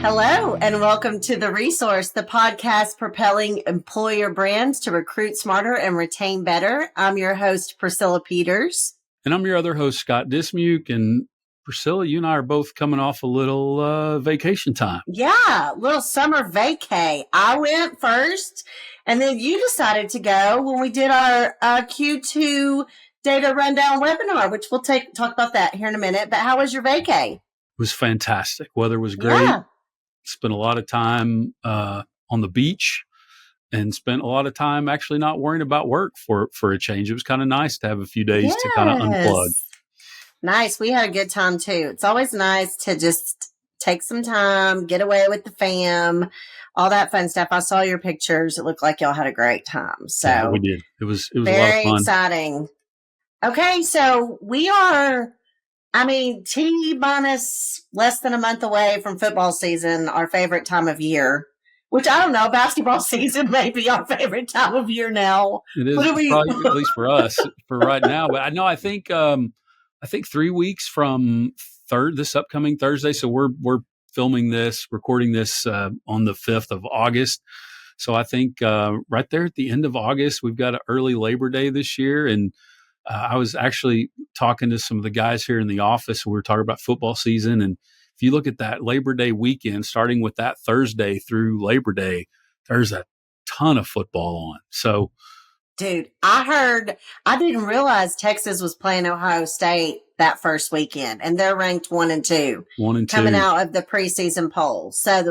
Hello, and welcome to The Resource, the podcast propelling employer brands to recruit smarter and retain better. I'm your host, Priscilla Peters. And I'm your other host, Scott Dismuke. And Priscilla, you and I are both coming off a little vacation time. Yeah, little summer vacay. I went first, and then you decided to go when we did our Q2 data rundown webinar, which we'll talk about that here in a minute. But how was your vacay? It was fantastic. Weather was great. Yeah. Spent a lot of time on the beach and spent a lot of time actually not worrying about work for a change. It was kind of nice to have a few days to kind of unplug. Nice. We had a good time too. It's always nice to just take some time, get away with the fam, all that fun stuff. I saw your pictures. It looked like y'all had a great time. So yeah, we did. It was very a lot of fun. Exciting. Okay, so we are, T-minus less than a month away from football season, our favorite time of year, which I don't know, basketball season may be our favorite time of year now. It is, probably, at least for us, for right now. But I think 3 weeks from this upcoming Thursday. So we're filming this, recording this on the 5th of August. So I think right there at the end of August, we've got an early Labor Day this year. And I was actually talking to some of the guys here in the office. We were talking about football season. And if you look at that Labor Day weekend, starting with that Thursday through Labor Day, there's a ton of football on. So, dude, I didn't realize Texas was playing Ohio State that first weekend, and they're ranked 1 and 2. 1 and 2. Coming out of the preseason poll. So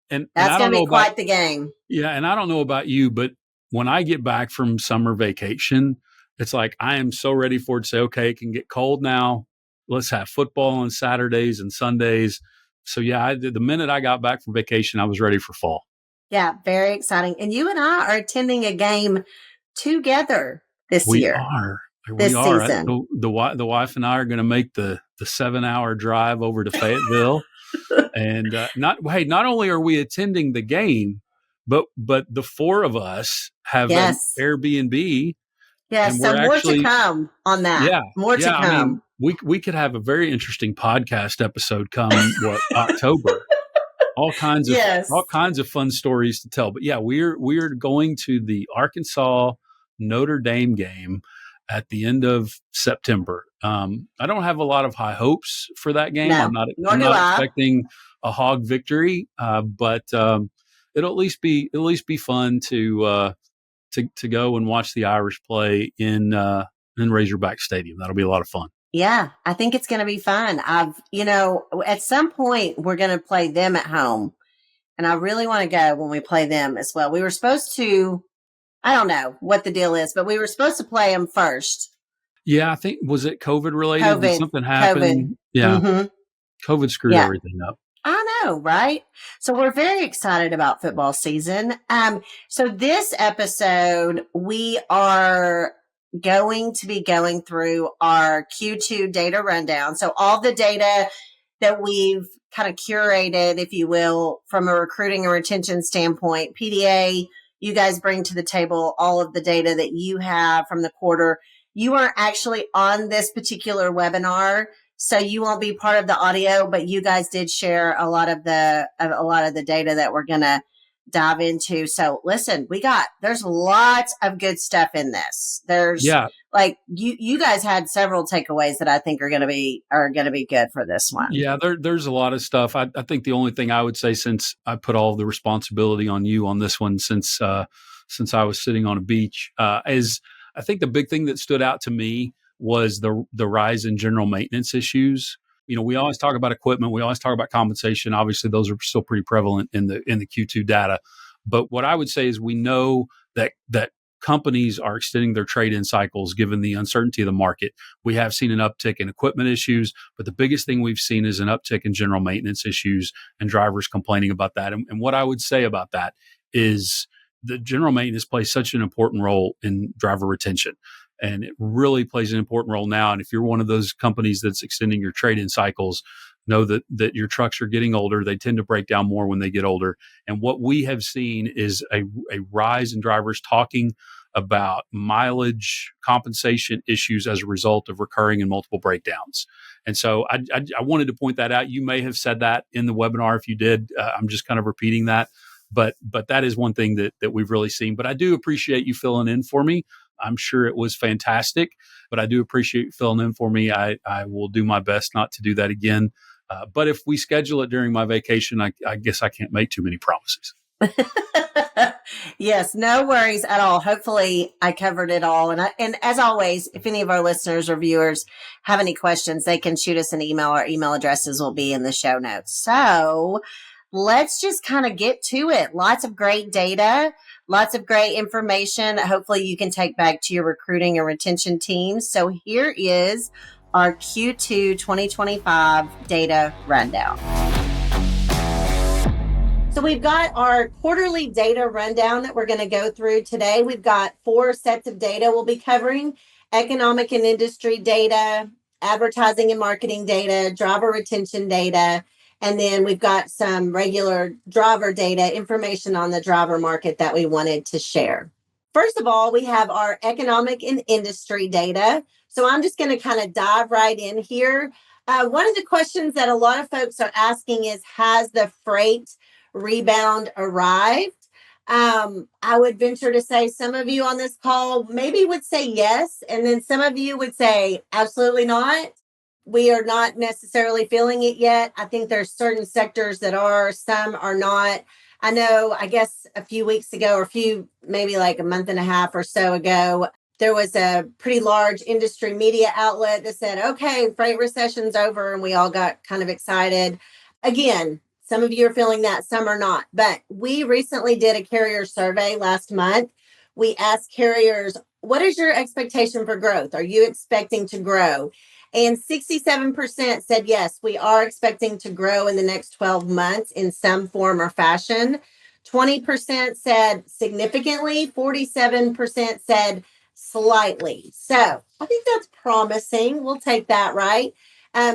that's going to be quite the game. Yeah. And I don't know about you, but when I get back from summer vacation, it's like I am so ready for it to say, okay, it can get cold now. Let's have football on Saturdays and Sundays. So, yeah, the minute I got back from vacation, I was ready for fall. Yeah, very exciting. And you and I are attending a game together this year. We are. The wife and I are going to make the 7-hour drive over to Fayetteville. And not only are we attending the game, but the four of us have an Airbnb. Yes, so more to come on that. Yeah, more to come. We could have a very interesting podcast episode come October. All kinds of fun stories to tell. But yeah, we're going to the Arkansas Notre Dame game at the end of September. I don't have a lot of high hopes for that game. No, I'm not expecting a hog victory, but it'll at least be fun to go and watch the Irish play in Razorback Stadium. That'll be a lot of fun. Yeah, I think it's going to be fun. At some point we're going to play them at home, and I really want to go when we play them as well. We were supposed to, I don't know what the deal is, but we were supposed to play them first. Yeah, I think, was it COVID related? Did something happen? COVID. Yeah. Mm-hmm. COVID screwed everything up. I know, right? So we're very excited about football season. So this episode, we are going to be going through our Q2 data rundown. So all the data that we've kind of curated, if you will, from a recruiting and retention standpoint. PDA, you guys bring to the table all of the data that you have from the quarter. You aren't actually on this particular webinar, so you won't be part of the audio, but you guys did share a lot of the data that we're going to dive into. So listen, there's lots of good stuff in this. Like you guys had several takeaways that I think are going to be good for this one. Yeah, there's a lot of stuff. I think the only thing I would say, since I put all of the responsibility on you on this one, since I was sitting on a beach, is I think the big thing that stood out to me was the rise in general maintenance issues. We always talk about equipment. We always talk about compensation. Obviously, those are still pretty prevalent in the Q2 data. But what I would say is we know that companies are extending their trade-in cycles given the uncertainty of the market. We have seen an uptick in equipment issues, but the biggest thing we've seen is an uptick in general maintenance issues and drivers complaining about that. And what I would say about that is the general maintenance plays such an important role in driver retention. And it really plays an important role now. And if you're one of those companies that's extending your trade-in cycles, know that your trucks are getting older. They tend to break down more when they get older. And what we have seen is a rise in drivers talking about mileage compensation issues as a result of recurring and multiple breakdowns. And so I wanted to point that out. You may have said that in the webinar. If you did, I'm just kind of repeating that. But that is one thing that we've really seen. But I do appreciate you filling in for me. I'm sure it was fantastic, but I do appreciate you filling in for me. I will do my best not to do that again. But if we schedule it during my vacation, I guess I can't make too many promises. Yes, no worries at all. Hopefully I covered it all. And as always, if any of our listeners or viewers have any questions, they can shoot us an email. Our email addresses will be in the show notes. So let's just kind of get to it. Lots of great data, lots of great information. Hopefully you can take back to your recruiting and retention teams. So here is our Q2 2025 data rundown. So we've got our quarterly data rundown that we're going to go through today. We've got 4 sets of data we'll be covering: economic and industry data, advertising and marketing data, driver retention data, and then we've got some regular driver data, information on the driver market that we wanted to share. First of all, we have our economic and industry data. So I'm just going to kind of dive right in here. One of the questions that a lot of folks are asking is, has the freight rebound arrived? I would venture to say some of you on this call maybe would say yes, and then some of you would say absolutely not. We are not necessarily feeling it yet. I think there's certain sectors that are, some are not. I know, I guess a few weeks ago, or maybe like a month and a half or so ago, there was a pretty large industry media outlet that said, okay, freight recession's over, and we all got kind of excited. Again, some of you are feeling that, some are not. But we recently did a carrier survey last month. We asked carriers, what is your expectation for growth? Are you expecting to grow? And 67% said, yes, we are expecting to grow in the next 12 months in some form or fashion. 20% said significantly. 47% said slightly. So I think that's promising. We'll take that, right?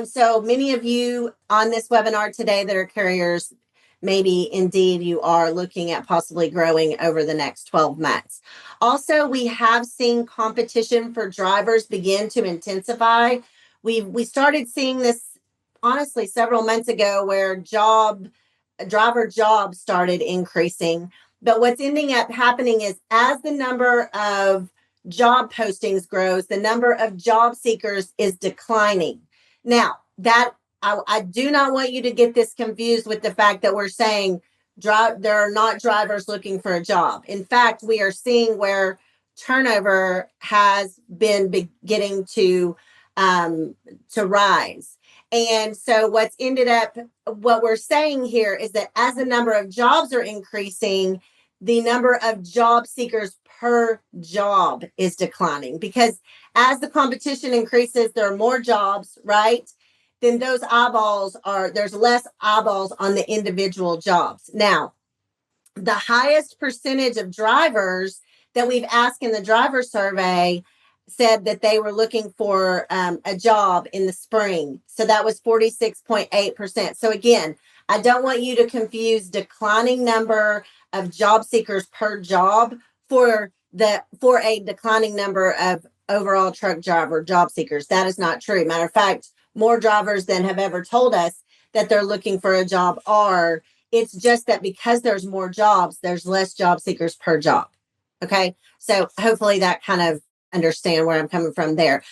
So many of you on this webinar today that are carriers, maybe indeed you are looking at possibly growing over the next 12 months. Also, we have seen competition for drivers begin to intensify. We started seeing this honestly several months ago, where driver jobs started increasing. But what's ending up happening is, as the number of job postings grows, the number of job seekers is declining. Now, that I do not want you to get this confused with the fact that we're saying there are not drivers looking for a job. In fact, we are seeing where turnover has been beginning to rise. And so what we're saying here is that as the number of jobs are increasing, the number of job seekers per job is declining, because as the competition increases, there are more jobs, right? Then there's less eyeballs on the individual jobs. Now, the highest percentage of drivers that we've asked in the driver survey said that they were looking for a job in the spring. So that was 46.8%. So again, I don't want you to confuse declining number of job seekers per job for a declining number of overall truck driver job seekers. That is not true. Matter of fact, more drivers than have ever told us that they're looking for a job are. It's just that because there's more jobs, there's less job seekers per job. Okay. So hopefully that kind of understand where I'm coming from there.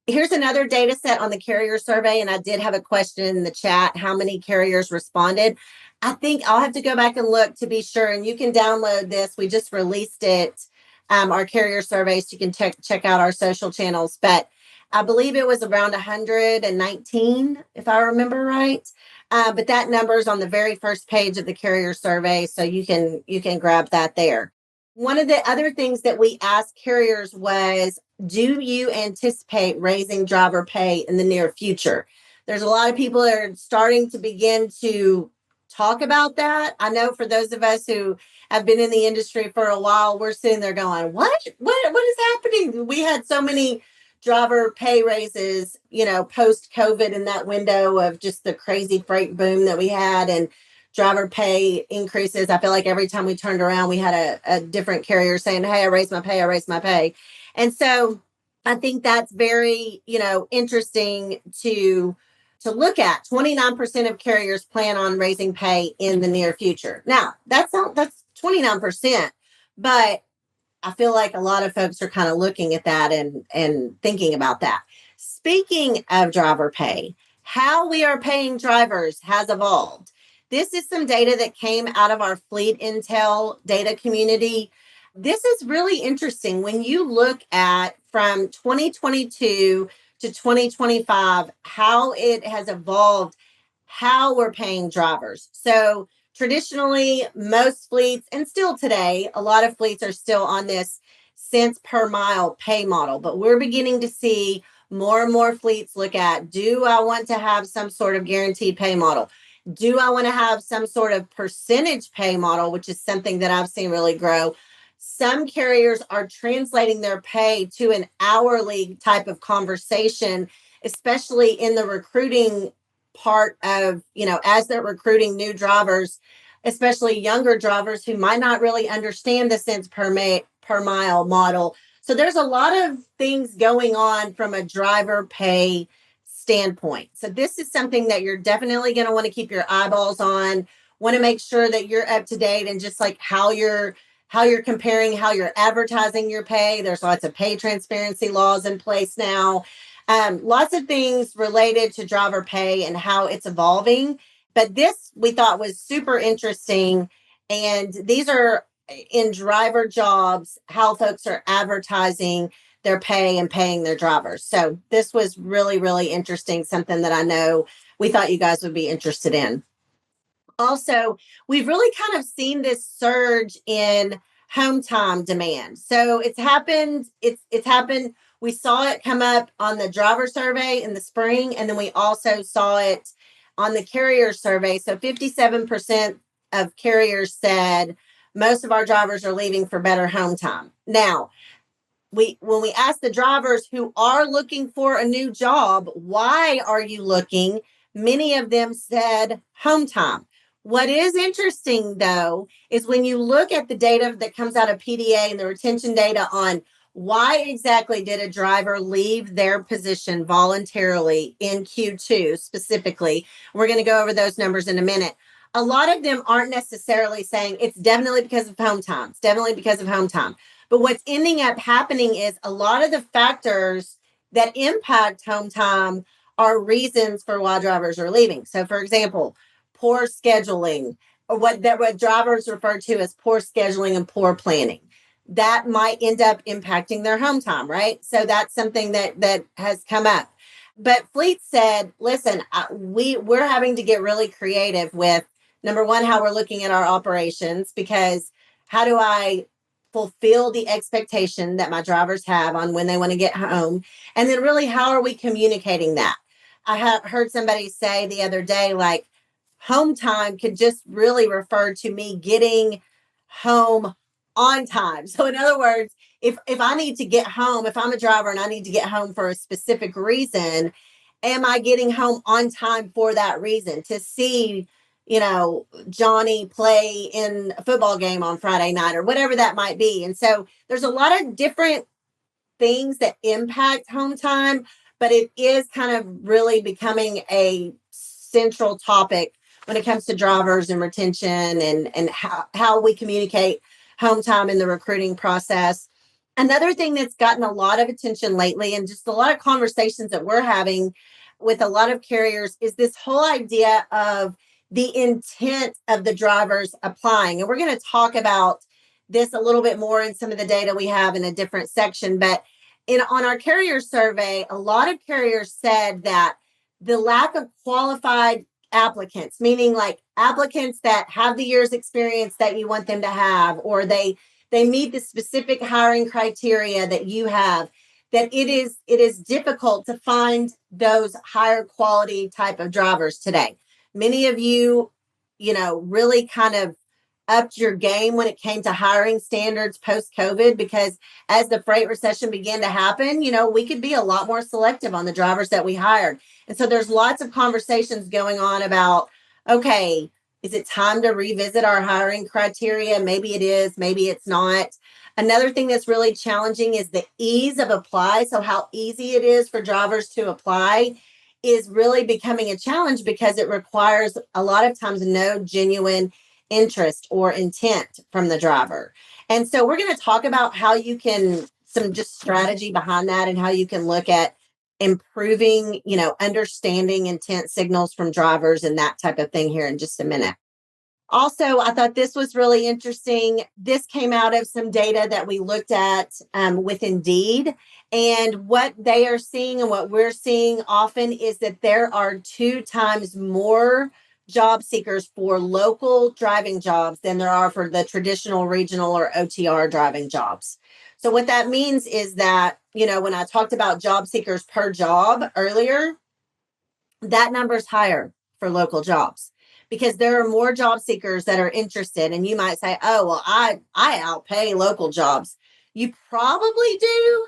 Here's another data set on the carrier survey. And I did have a question in the chat, how many carriers responded? I think I'll have to go back and look to be sure. And you can download this. We just released it, our carrier surveys. You can check out our social channels. But I believe it was around 119, if I remember right. But that number is on the very first page of the carrier survey. So you can grab that there. One of the other things that we asked carriers was, do you anticipate raising driver pay in the near future? There's a lot of people that are starting to begin to talk about that. I know for those of us who have been in the industry for a while, we're sitting there going, what is happening? We had so many driver pay raises, post COVID, in that window of just the crazy freight boom that we had. And driver pay increases. I feel like every time we turned around, we had a different carrier saying, hey, I raised my pay, I raised my pay. And so I think that's very, interesting to look at. 29% of carriers plan on raising pay in the near future. Now, that's 29%, but I feel like a lot of folks are kind of looking at that and thinking about that. Speaking of driver pay, how we are paying drivers has evolved. This is some data that came out of our fleet intel data community. This is really interesting when you look at from 2022 to 2025, how it has evolved, how we're paying drivers. So traditionally, most fleets, and still today, a lot of fleets are still on this cents per mile pay model, but we're beginning to see more and more fleets look at, do I want to have some sort of guaranteed pay model? Do I want to have some sort of percentage pay model, which is something that I've seen really grow? Some carriers are translating their pay to an hourly type of conversation, especially in the recruiting part of, as they're recruiting new drivers, especially younger drivers who might not really understand the cents per mile model. So there's a lot of things going on from a driver pay standpoint. So this is something that you're definitely going to want to keep your eyeballs on, want to make sure that you're up to date and just like how you're comparing, how you're advertising your pay. There's lots of pay transparency laws in place now. Lots of things related to driver pay and how it's evolving. But this we thought was super interesting. And these are in driver jobs, how folks are advertising their pay and paying their drivers. So this was really, really interesting, something that I know we thought you guys would be interested in. Also, we've really kind of seen this surge in home time demand. So it's happened. It's happened. We saw it come up on the driver survey in the spring, and then we also saw it on the carrier survey. So 57% of carriers said most of our drivers are leaving for better home time. Now, when we ask the drivers who are looking for a new job, why are you looking? Many of them said home time. What is interesting, though, is when you look at the data that comes out of PDA and the retention data on why exactly did a driver leave their position voluntarily in Q2 specifically, we're going to go over those numbers in a minute. A lot of them aren't necessarily saying it's definitely because of home time. It's definitely because of home time. But what's ending up happening is a lot of the factors that impact home time are reasons for why drivers are leaving. So, for example, poor scheduling, or what drivers refer to as poor scheduling and poor planning. That might end up impacting their home time, right? So that's something that has come up. But Fleet said, listen, we're having to get really creative with, number one, how we're looking at our operations, because how do I fulfill the expectation that my drivers have on when they want to get home? And then really, how are we communicating that? I heard somebody say the other day, like, home time could just really refer to me getting home on time. So in other words, if I need to get home, if I'm a driver and I need to get home for a specific reason, am I getting home on time for that reason? To see, Johnny play in a football game on Friday night or whatever that might be. And so there's a lot of different things that impact home time, but it is kind of really becoming a central topic when it comes to drivers and retention and how we communicate home time in the recruiting process. Another thing that's gotten a lot of attention lately and just a lot of conversations that we're having with a lot of carriers is this whole idea of the intent of the drivers applying. And we're going to talk about this a little bit more in some of the data we have in a different section. But on our carrier survey, a lot of carriers said that the lack of qualified applicants, meaning like applicants that have the years experience that you want them to have, or they meet the specific hiring criteria that you have, that it is difficult to find those higher quality type of drivers today. Many of you, really kind of upped your game when it came to hiring standards post-COVID, because as the freight recession began to happen, we could be a lot more selective on the drivers that we hired. And so there's lots of conversations going on about, okay, Is it time to revisit our hiring criteria? Maybe it is, maybe it's not. Another thing that's really challenging is the ease of apply. So, how easy it is for drivers to apply is really becoming a challenge because it requires a lot of times no genuine interest or intent from the driver. And so, we're going to talk about how you can, some just strategy behind that, and how you can look at improving, understanding intent signals from drivers and that type of thing here in just a minute. Also, I thought this was really interesting. This came out of some data that we looked at with Indeed. And what they are seeing and what we're seeing often is that there are 2 times more job seekers for local driving jobs than there are for the traditional regional or OTR driving jobs. So, what that means is that, when I talked about job seekers per job earlier, that number is higher for local jobs because there are more job seekers that are interested. And you might say, oh, well, I outpay local jobs. You probably do,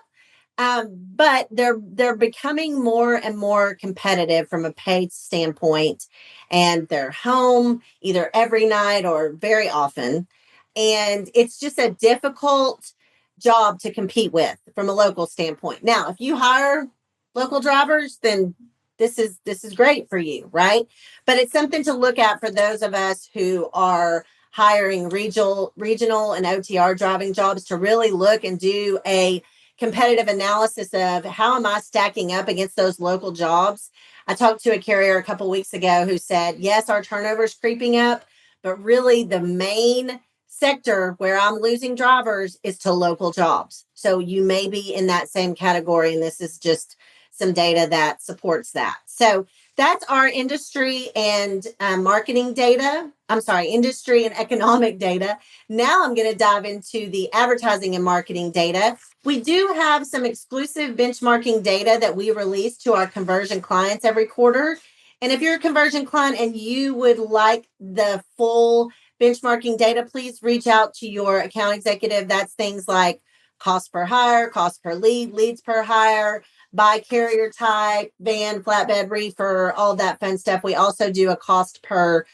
but they're becoming more and more competitive from a pay standpoint, and they're home either every night or very often, and it's just a difficult job to compete with from a local standpoint. Now, if you hire local drivers, then this is great for you, right? But it's something to look at for those of us who are hiring regional and OTR driving jobs, to really look and do a competitive analysis of how am I stacking up against those local jobs. I talked to a carrier a couple weeks ago who said, yes, our turnover is creeping up, but really the main sector where I'm losing drivers is to local jobs. So you may be in that same category, and this is just some data that supports that. So that's our industry and marketing data. I'm sorry, industry and economic data. Now I'm going to dive into the advertising and marketing data. We do have some exclusive benchmarking data that we release to our conversion clients every quarter. And if you're a conversion client and you would like the full benchmarking data, please reach out to your account executive. That's things like cost per hire, cost per lead, leads per hire, by carrier type, van, flatbed, reefer, all that fun stuff. We also do a cost per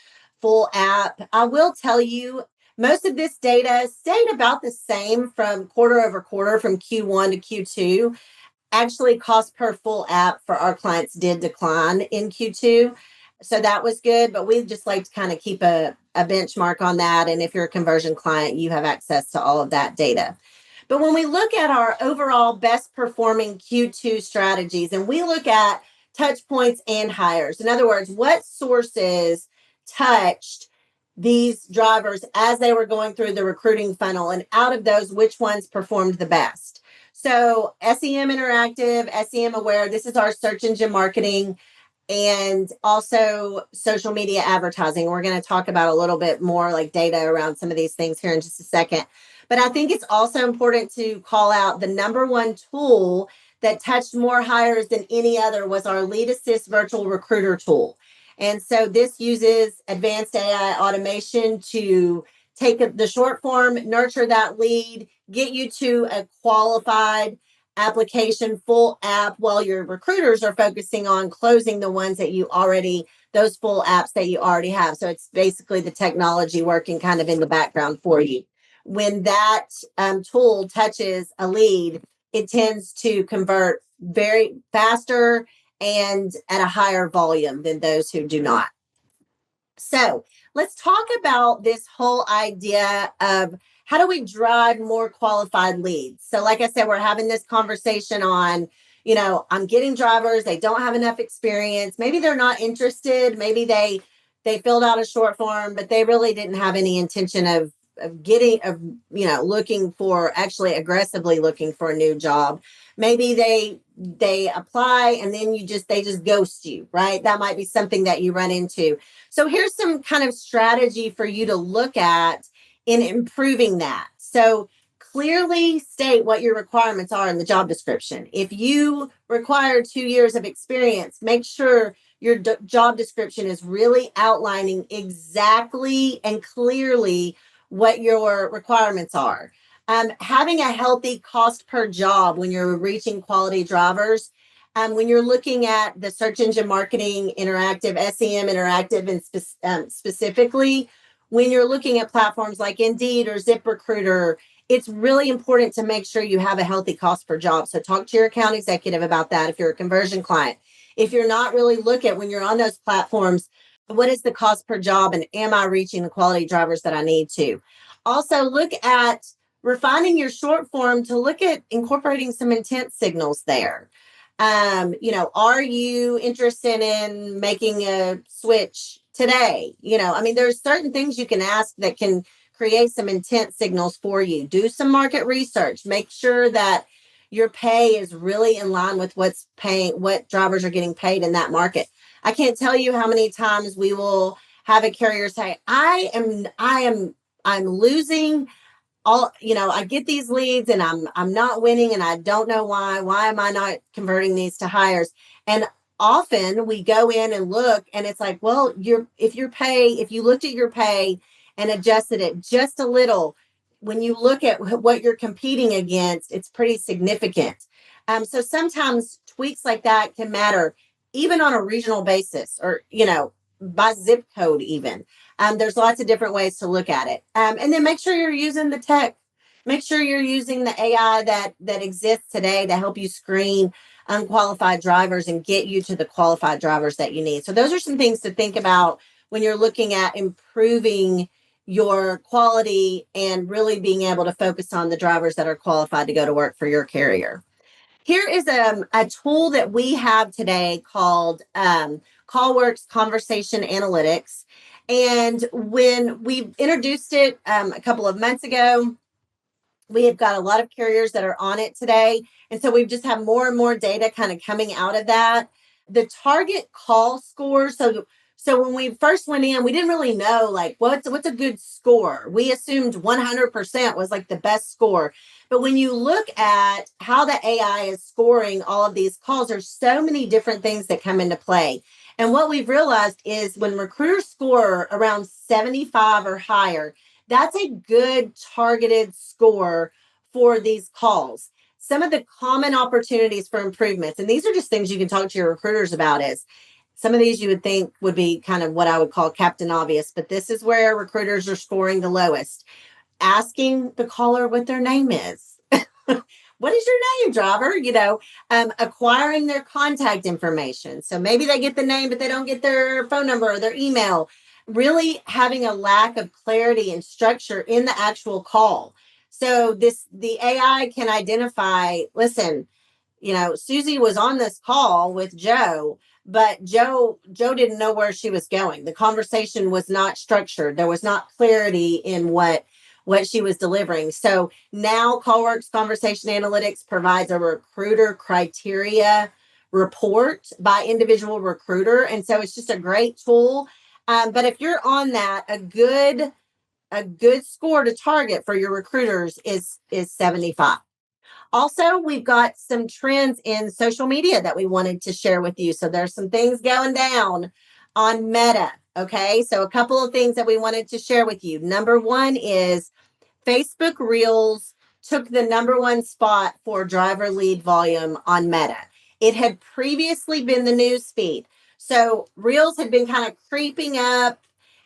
full app. I will tell you, most of this data stayed about the same from quarter over quarter from Q1 to Q2. Actually, cost per full app for our clients did decline in Q2. So that was good, but we just like to kind of keep a benchmark on that. And if you're a conversion client, you have access to all of that data. But when we look at our overall best performing Q2 strategies, and we look at touch points and hires, in other words, what sources touched these drivers as they were going through the recruiting funnel, and out of those, which ones performed the best? So SEM Interactive, SEM Aware, this is our search engine marketing, and also social media advertising. We're going to talk about a little bit more like data around some of these things here in just a second. But I think it's also important to call out the number one tool that touched more hires than any other was our Lead Assist virtual recruiter tool. And so this uses advanced AI automation to take the short form, nurture that lead, get you to a qualified application, full app, while your recruiters are focusing on closing the ones that you already, those full apps that you already have. So it's basically the technology working kind of in the background for you. When that tool touches a lead, it tends to convert very faster and at a higher volume than those who do not. So let's talk about this whole idea of how do we drive more qualified leads? So like I said, we're having this conversation on, I'm getting drivers, they don't have enough experience. Maybe they're not interested. Maybe they filled out a short form, but they really didn't have any intention of looking for, actually aggressively looking for a new job. Maybe they apply and then they just ghost you, right? That might be something that you run into. So here's some kind of strategy for you to look at in improving that. So clearly state what your requirements are in the job description. If you require 2 years of experience, make sure your job description is really outlining exactly and clearly what your requirements are. Having a healthy cost per job when you're reaching quality drivers. When you're looking at the search engine marketing interactive, SEM interactive, and specifically when you're looking at platforms like Indeed or ZipRecruiter, it's really important to make sure you have a healthy cost per job. So talk to your account executive about that if you're a conversion client. If you're not, really look at when you're on those platforms, what is the cost per job and am I reaching the quality drivers that I need to? Also, look at refining your short form to look at incorporating some intent signals there. Are you interested in making a switch today? There's certain things you can ask that can create some intent signals for you. Do some market research. Make sure that your pay is really in line with what drivers are getting paid in that market. I can't tell you how many times we will have a carrier say, I'm losing I get these leads and I'm not winning and I don't know why am I not converting these to hires? And often we go in and look and it's like, well, if you looked at your pay and adjusted it just a little, when you look at what you're competing against, it's pretty significant. So sometimes tweaks like that can matter even on a regional basis or by zip code even. There's lots of different ways to look at it. And then make sure you're using the tech. Make sure you're using the AI that exists today to help you screen unqualified drivers and get you to the qualified drivers that you need. So those are some things to think about when you're looking at improving your quality and really being able to focus on the drivers that are qualified to go to work for your carrier. Here is a tool that we have today called CallWorks Conversation Analytics. And when we introduced it a couple of months ago, we have got a lot of carriers that are on it today. And so we've just had more and more data kind of coming out of that. The target call score. So when we first went in, we didn't really know like what's a good score. We assumed 100% was like the best score. But when you look at how the AI is scoring all of these calls, there's so many different things that come into play. And what we've realized is when recruiters score around 75 or higher, that's a good targeted score for these calls. Some of the common opportunities for improvements, and these are just things you can talk to your recruiters about, is some of these you would think would be kind of what I would call Captain Obvious, but this is where recruiters are scoring the lowest. Asking the caller what their name is. What is your name, driver? Acquiring their contact information. So maybe they get the name, but they don't get their phone number or their email. Really having a lack of clarity and structure in the actual call. So the AI can identify, listen, Susie was on this call with Joe, but Joe didn't know where she was going. The conversation was not structured. There was not clarity in what she was delivering. So now CallWorks Conversation Analytics provides a recruiter criteria report by individual recruiter. And so it's just a great tool. But if you're on that, a good score to target for your recruiters is 75. Also, we've got some trends in social media that we wanted to share with you. So there's some things going down on Meta. Okay, so a couple of things that we wanted to share with you. Number one is Facebook Reels took the number one spot for driver lead volume on Meta. It had previously been the news feed. So Reels had been kind of creeping up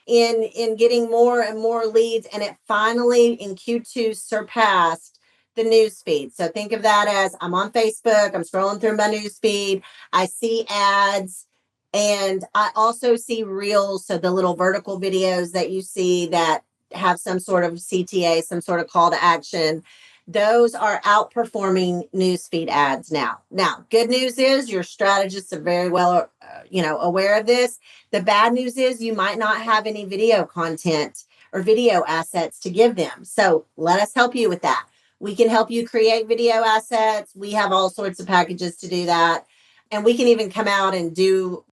in getting more and more leads, and it finally in Q2 surpassed the news feed. So think of that as I'm on Facebook, I'm scrolling through my news feed, I see ads, and I also see Reels, so the little vertical videos that you see that have some sort of CTA, some sort of call to action. Those are outperforming newsfeed ads now. Now, good news is your strategists are very well, aware of this. The bad news is you might not have any video content or video assets to give them. So let us help you with that. We can help you create video assets. We have all sorts of packages to do that. And we can even come out and do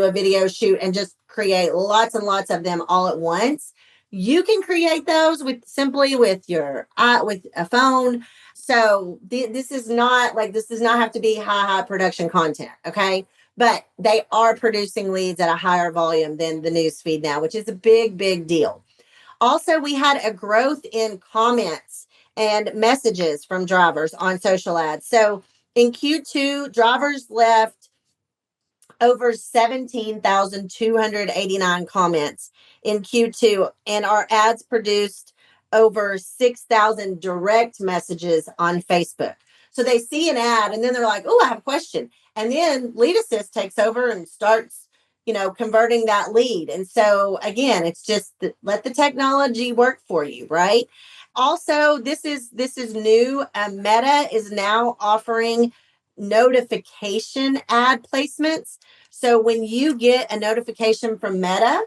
a video shoot and just create lots and lots of them all at once. You can create those with a phone. So this does not have to be high production content. Okay. But they are producing leads at a higher volume than the news feed now, which is a big, big deal. Also, we had a growth in comments and messages from drivers on social ads. So In Q2, drivers left over 17,289 comments in Q2, and our ads produced over 6,000 direct messages on Facebook. So they see an ad and then they're like, oh, I have a question. And then Lead Assist takes over and starts, converting that lead. And so again, it's just let the technology work for you, right? Also, this is new. Meta is now offering notification ad placements. So when you get a notification from Meta,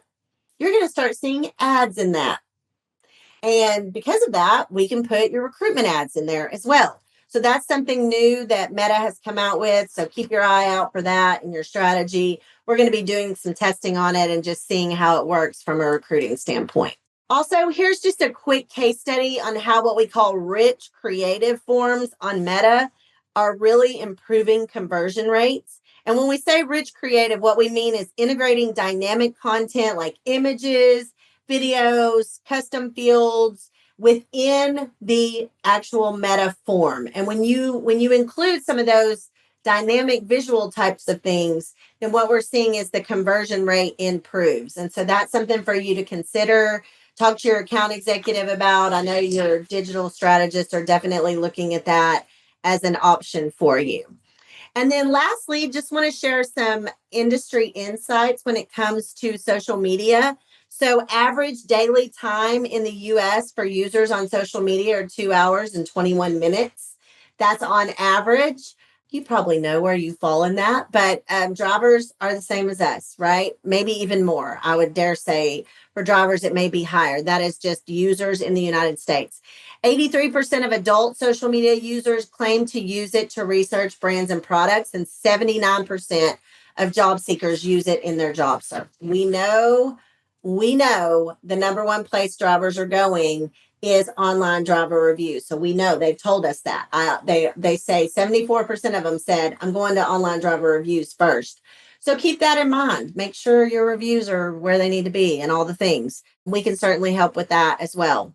you're going to start seeing ads in that. And because of that, we can put your recruitment ads in there as well. So that's something new that Meta has come out with. So keep your eye out for that in your strategy. We're going to be doing some testing on it and just seeing how it works from a recruiting standpoint. Also, here's just a quick case study on how what we call rich creative forms on Meta are really improving conversion rates. And when we say rich creative, what we mean is integrating dynamic content like images, videos, custom fields within the actual Meta form. And when you include some of those dynamic visual types of things, then what we're seeing is the conversion rate improves. And so that's something for you to consider. Talk to your account executive about. I know your digital strategists are definitely looking at that as an option for you. And then lastly, just want to share some industry insights when it comes to social media. So average daily time in the US for users on social media are 2 hours and 21 minutes. That's on average. You probably know where you fall in that, but drivers are the same as us, right? Maybe even more. I would dare say for drivers, it may be higher. That is just users in the United States. 83% of adult social media users claim to use it to research brands and products, and 79% of job seekers use it in their job search. We know the number one place drivers are going is online driver reviews. So we know they've told us that. They say 74% of them said, I'm going to online driver reviews first. So keep that in mind. Make sure your reviews are where they need to be and all the things. We can certainly help with that as well.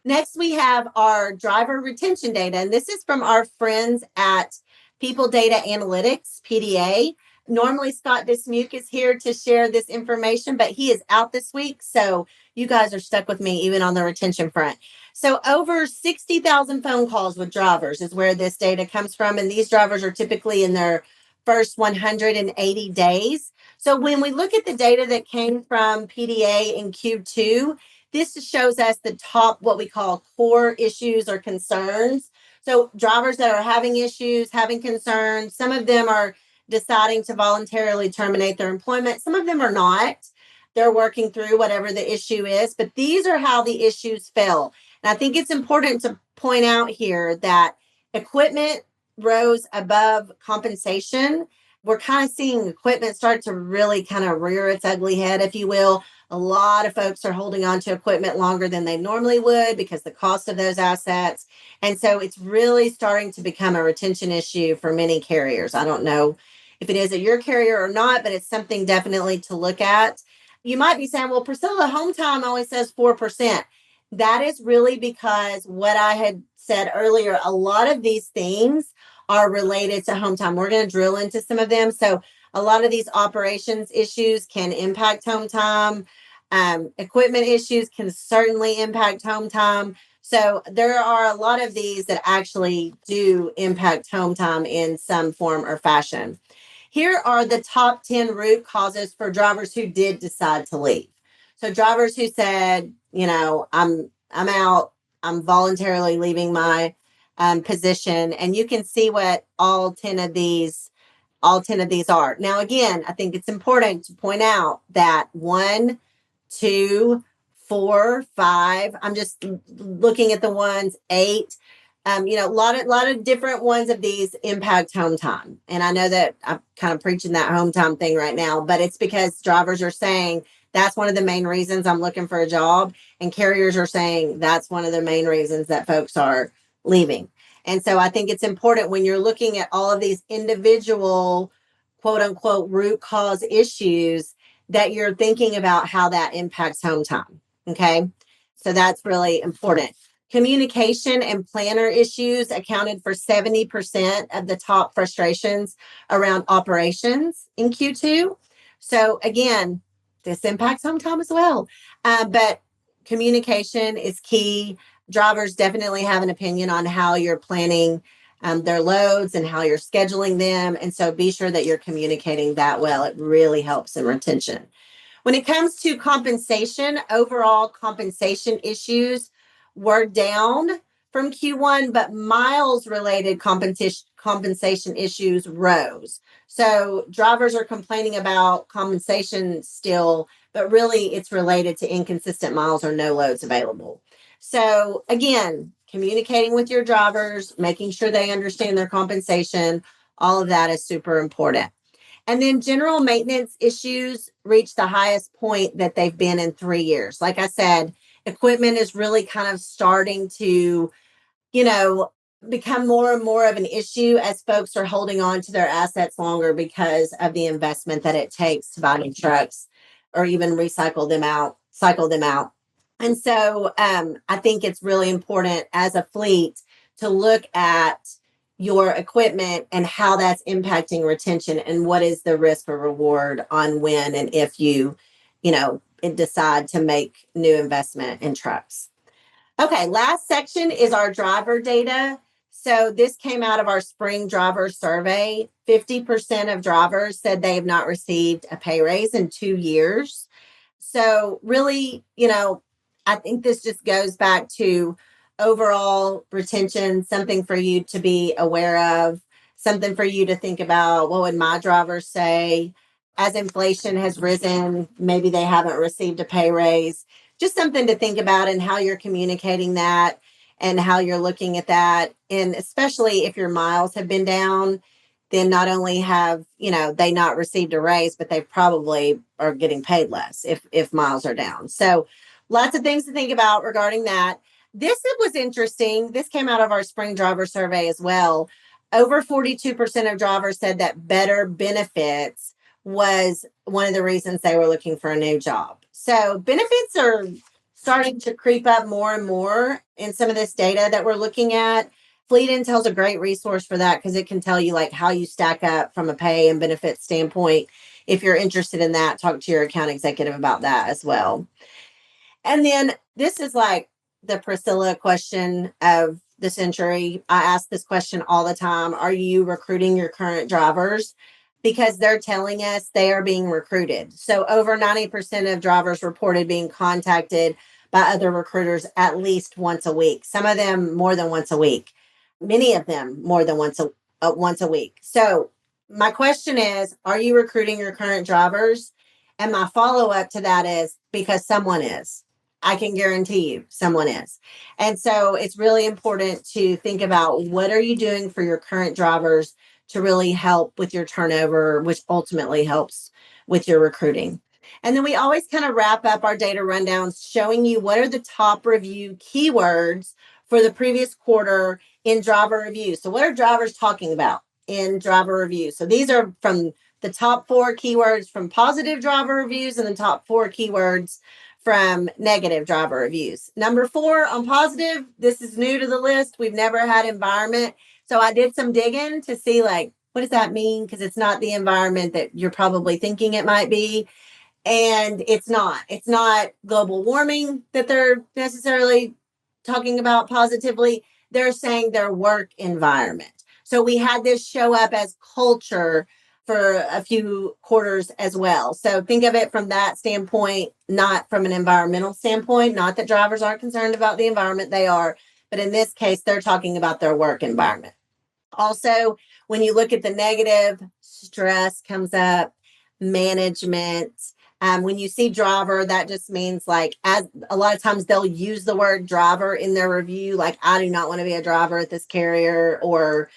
Next, we have our driver retention data, and this is from our friends at People Data Analytics, PDA. Normally, Scott Dismuke is here to share this information, but he is out this week, so you guys are stuck with me even on the retention front. So over 60,000 phone calls with drivers is where this data comes from, and these drivers are typically in their first 180 days. So when we look at the data that came from PDA in Q2, this shows us the top, what we call core issues or concerns. So drivers that are having issues, having concerns, some of them are deciding to voluntarily terminate their employment. Some of them are not. They're working through whatever the issue is, but these are how the issues fell. And I think it's important to point out here that equipment rose above compensation. We're kind of seeing equipment start to really kind of rear its ugly head, if you will. A lot of folks are holding on to equipment longer than they normally would because the cost of those assets. And so it's really starting to become a retention issue for many carriers. I don't know if it is at your carrier or not, but it's something definitely to look at. You might be saying, well, Priscilla, home time only says 4%. That is really because what I had said earlier, a lot of these things are related to home time. We're going to drill into some of them. So a lot of these operations issues can impact home time. Equipment issues can certainly impact home time. So there are a lot of these that actually do impact home time in some form or fashion. Here are the top 10 root causes for drivers who did decide to leave. So drivers who said, I'm out, I'm voluntarily leaving my position, and you can see what all 10 of these are. Now, again, I think it's important to point out that 1, 2, 4, 5. I'm just looking at the ones 8. A lot of different ones of these impact home time. And I know that I'm kind of preaching that home time thing right now, but it's because drivers are saying that's one of the main reasons I'm looking for a job. And carriers are saying that's one of the main reasons that folks are leaving. And so I think it's important when you're looking at all of these individual quote unquote root cause issues that you're thinking about how that impacts home time. Okay. So that's really important. Communication and planner issues accounted for 70% of the top frustrations around operations in Q2. So, again, this impacts home time as well. But communication is key. Drivers definitely have an opinion on how you're planning their loads and how you're scheduling them. And so be sure that you're communicating that well. It really helps in retention. When it comes to compensation, overall compensation issues were down from Q1, but miles related compensation issues rose. So drivers are complaining about compensation still, but really it's related to inconsistent miles or no loads available. So again, communicating with your drivers, making sure they understand their compensation, all of that is super important. And then general maintenance issues reached the highest point that they've been in 3 years. Like I said, equipment is really kind of starting to, you know, become more and more of an issue as folks are holding on to their assets longer because of the investment that it takes to buy new trucks or even recycle them out, cycle them out. And so I think it's really important as a fleet to look at your equipment and how that's impacting retention and what is the risk or reward on when and if you decide to make new investment in trucks. Okay, last section is our driver data. So this came out of our spring driver survey. 50% of drivers said they have not received a pay raise in 2 years. So really, I think this just goes back to overall retention, something for you to be aware of, something for you to think about. What would my drivers say? As inflation has risen, maybe they haven't received a pay raise. Just something to think about and how you're communicating that and how you're looking at that. And especially if your miles have been down, then not only have they not received a raise, but they probably are getting paid less if miles are down. So lots of things to think about regarding that. This was interesting. This came out of our spring driver survey as well. Over 42% of drivers said that better benefits was one of the reasons they were looking for a new job. So benefits are starting to creep up more and more in some of this data that we're looking at. Fleet Intel is a great resource for that because it can tell you like how you stack up from a pay and benefit standpoint. If you're interested in that, talk to your account executive about that as well. And then this is like the Priscilla question of the century. I ask this question all the time. Are you recruiting your current drivers? Because they're telling us they are being recruited. So over 90% of drivers reported being contacted by other recruiters at least once a week. Some of them more than once a week. Many of them more than once a week. So my question is, are you recruiting your current drivers? And my follow-up to that is because someone is. I can guarantee you someone is. And so it's really important to think about what are you doing for your current drivers to really help with your turnover, which ultimately helps with your recruiting. And then we always kind of wrap up our data rundowns showing you what are the top review keywords for the previous quarter in driver review. So what are drivers talking about in driver review? So these are from the top 4 keywords from positive driver reviews and the top 4 keywords from negative driver reviews. Number 4 on positive, this is new to the list. We've never had environment. So I did some digging to see like, what does that mean? Because it's not the environment that you're probably thinking it might be. And it's not global warming that they're necessarily talking about positively. They're saying their work environment. So we had this show up as culture for a few quarters as well. So think of it from that standpoint, not from an environmental standpoint. Not that drivers aren't concerned about the environment, they are. But in this case, they're talking about their work environment. Also, when you look at the negative, stress comes up, management. When you see driver, that just means like, as a lot of times they'll use the word driver in their review, like I do not want to be a driver at this carrier, or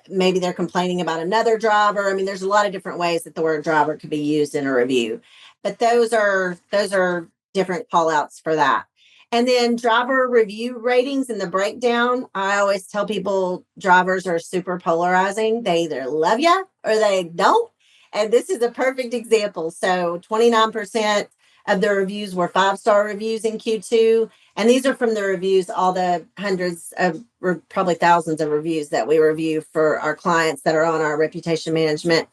maybe they're complaining about another driver. I mean, there's a lot of different ways that the word driver could be used in a review, but those are different call outs for that. And then driver review ratings and the breakdown. I always tell people drivers are super polarizing. They either love you or they don't. And this is a perfect example. So 29% of the reviews were 5-star reviews in Q2. And these are from the reviews, all the hundreds of, or probably thousands of reviews that we review for our clients that are on our reputation management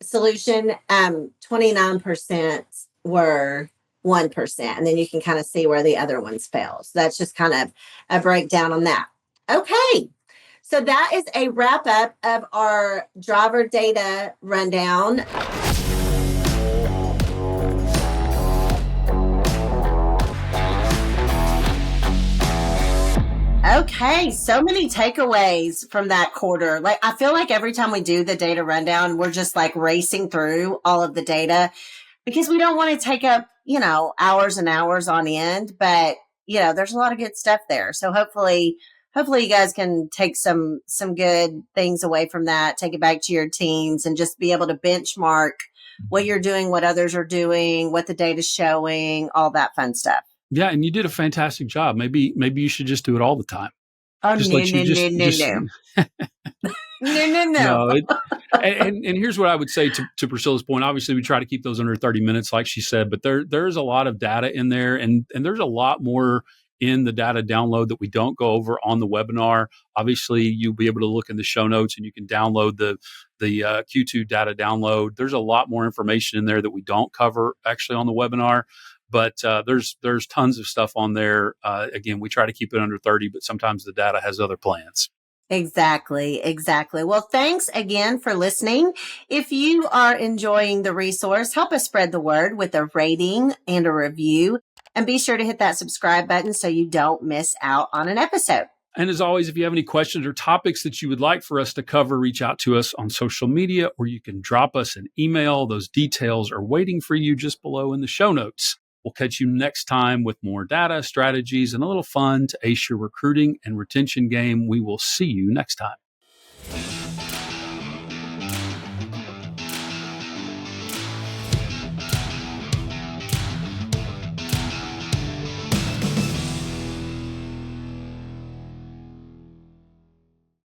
solution. 29% were 1%. And then you can kind of see where the other ones fail. So that's just kind of a breakdown on that. Okay. So that is a wrap up of our driver data rundown. Okay, so many takeaways from that quarter. Like, I feel like every time we do the data rundown, we're just like racing through all of the data because we don't want to take up, hours and hours on end, but there's a lot of good stuff there. So hopefully you guys can take some good things away from that, take it back to your teams and just be able to benchmark what you're doing, what others are doing, what the data's showing, all that fun stuff. Yeah, and you did a fantastic job. Maybe you should just do it all the time. Oh, Just no. No. And here's what I would say to Priscilla's point. Obviously, we try to keep those under 30 minutes, like she said, but there's a lot of data in there, and there's a lot more in the data download that we don't go over on the webinar. Obviously, you'll be able to look in the show notes, and you can download the Q2 data download. There's a lot more information in there that we don't cover actually on the webinar. But there's tons of stuff on there. Again, we try to keep it under 30, but sometimes the data has other plans. Exactly. Well, thanks again for listening. If you are enjoying the resource, help us spread the word with a rating and a review. And be sure to hit that subscribe button so you don't miss out on an episode. And as always, if you have any questions or topics that you would like for us to cover, reach out to us on social media, or you can drop us an email. Those details are waiting for you just below in the show notes. We'll catch you next time with more data, strategies, and a little fun to ace your recruiting and retention game. We will see you next time.